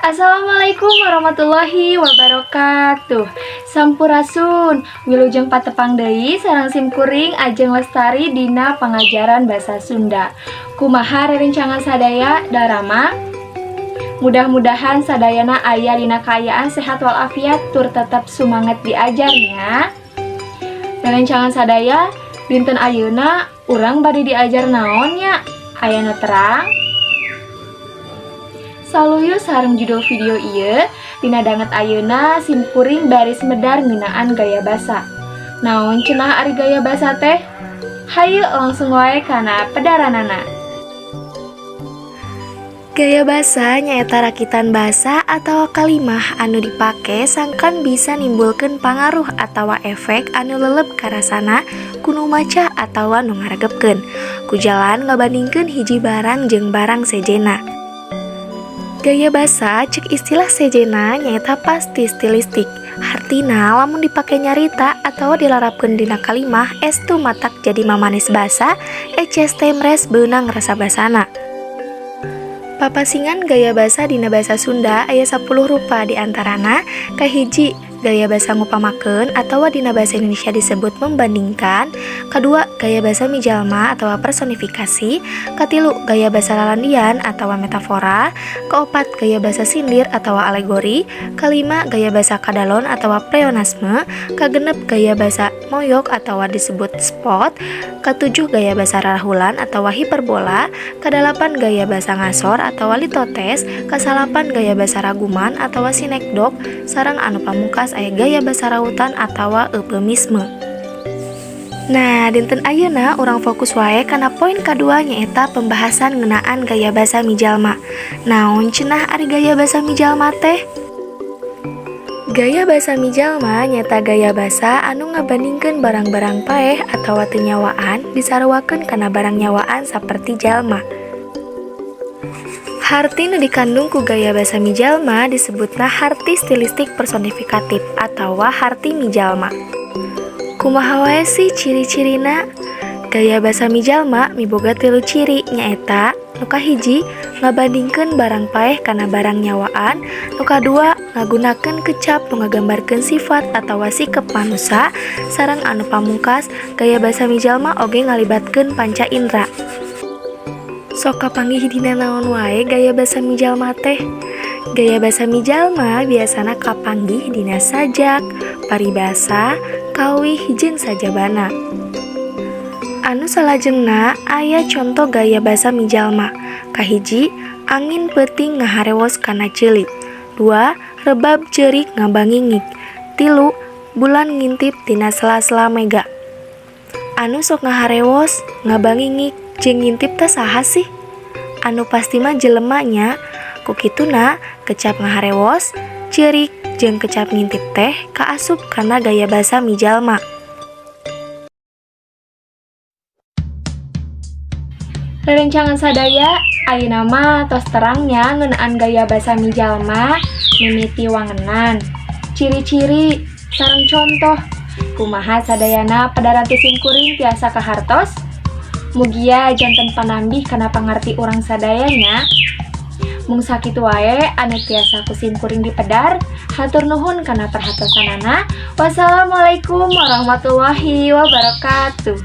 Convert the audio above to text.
Assalamualaikum warahmatullahi wabarakatuh. Sampurasun, wilujeng patepang deui sareng simkuring ajeng lestari dina pengajaran basa Sunda. Kumaha rerencangan sadaya darama? Mudah-mudahan sadayana aya dina kaayaan sehat walafiat tur tetap sumanget diajarnya. Rerencangan sadaya dinten ayeuna urang bade diajar naonnya? Aya nu terang? Saluyu sareng judul video ieu dina danget ayeuna simkuring baris medar ngeunaan gaya basa. Naon cenah ari gaya basa teh? Hayu langsung wae kana pedaranana. Gaya basa nyaeta rakitan basa atau kalimah anu dipake sangkan bisa nimbulkeun pangaruh atawa efek anu leuleup karasana kunu maca atawa nu ngaregepkeun ku jalan ngabandingkeun hiji barang jeung barang sejena. Gaya basa cek istilah sejena nyaeta pasti stilistik. Hartina lamun dipake nyarita atawa dilarapkeun dina kalimah estu matak jadi mamanis basa eces temres beunang rasa basana. Papasingan gaya basa dina basa Sunda aya 10 rupa diantarana kahiji gaya basa ngupamakeun atawa dina basa Indonesia disebut membandingkan, kedua gaya basa mijalma atawa personifikasi, katilu gaya basa lalandian atawa metafora, keopat gaya basa sindir atawa alegori, kelima gaya basa kadalon atawa pleonasme, kagenep gaya basa moyok atawa disebut spot, ketujuh gaya basa rarahulan atawa hiperbola, kedalapan gaya basa ngasor atawa litotes, kasalapan gaya basa raguman atawa sinekdok, sareng anu pamungkas aya gaya basa rautan atawa euphemisme. Nah, dinten ayeuna urang fokus wae kana poin kadua nyaeta pembahasan ngeunaan gaya basa mijalma. Naon cenah ari gaya basa mijalma teh? Gaya basa mijalma nyaeta gaya basa anu ngabandingkeun barang-barang paeh atawa teu nyawaan disarwakeun kana barang nyawaan saperti jalma. Harti nu dikandung ku gaya basa mijalma disebutna harti stilistik personifikatif atawa harti mijalma. Kumaha wae sih ciri-cirina? Gaya basa mijalma miboga 3 ciri nyaeta nu kahiji ngabandingkeun barang paeh kana barang nyawaan, nu kadua ngagunakeun kecap nu ngagambarkeun sifat atawa sikep manusa, sareng anu pamungkas gaya basa mijalma oge ngalibatkeun panca indera. Sok kapanggih dina naon wae gaya basa mijalma teh? Gaya basa mijalma biasana kapanggih dina sajak, paribasa, kawih jeung sajabana. Anu salajengna aya contoh gaya basa mijalma. Kahiji, angin peuting ngaharewos kana ceulik. 2, rebab ceurik ngabangingik. 3, bulan ngintip tina sela-sela mega. Anu sok ngaharewos, ngabangingik jeung ngintip teh saha sih? Anu pasti mah jelema nya. Ku kituna kecap ngaharewos, ceurik jeung kecap ngintip teh kaasup kana gaya basa mijalma. Rerencangan sadaya ayeuna mah tos terangnya ngeunaan gaya basa mijalma mimiti wangenan, ciri-ciri sareng contoh. Kumaha sadayana padaranti simkuring tiasa kahartos? Mugia janten panambih kana pangarti urang sadayanya. Mung sakitu wae anu tiasa ku simkuring dipedar. Hatur nuhun kana perhatosanana. Wassalamualaikum warahmatullahi wabarakatuh.